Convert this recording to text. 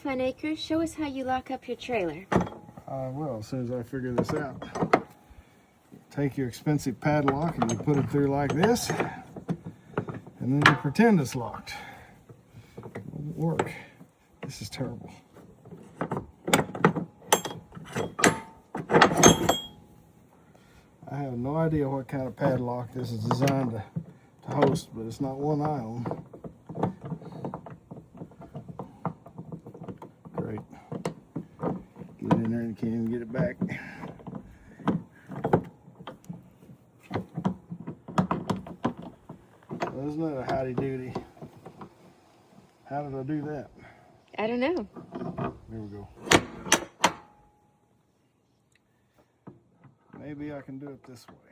Fun Acres, show us how you lock up your trailer. Well, as soon as I figure this out. Take your expensive padlock and you put it through like this, and then you pretend it's locked. It won't work. This is terrible. I have no idea what kind of padlock this is designed to host, but it's not one I own. Great. Get in there and you can't even get it back. Well, isn't that a howdy-doody? How did I do that? I don't know. There we go. Maybe I can do it this way.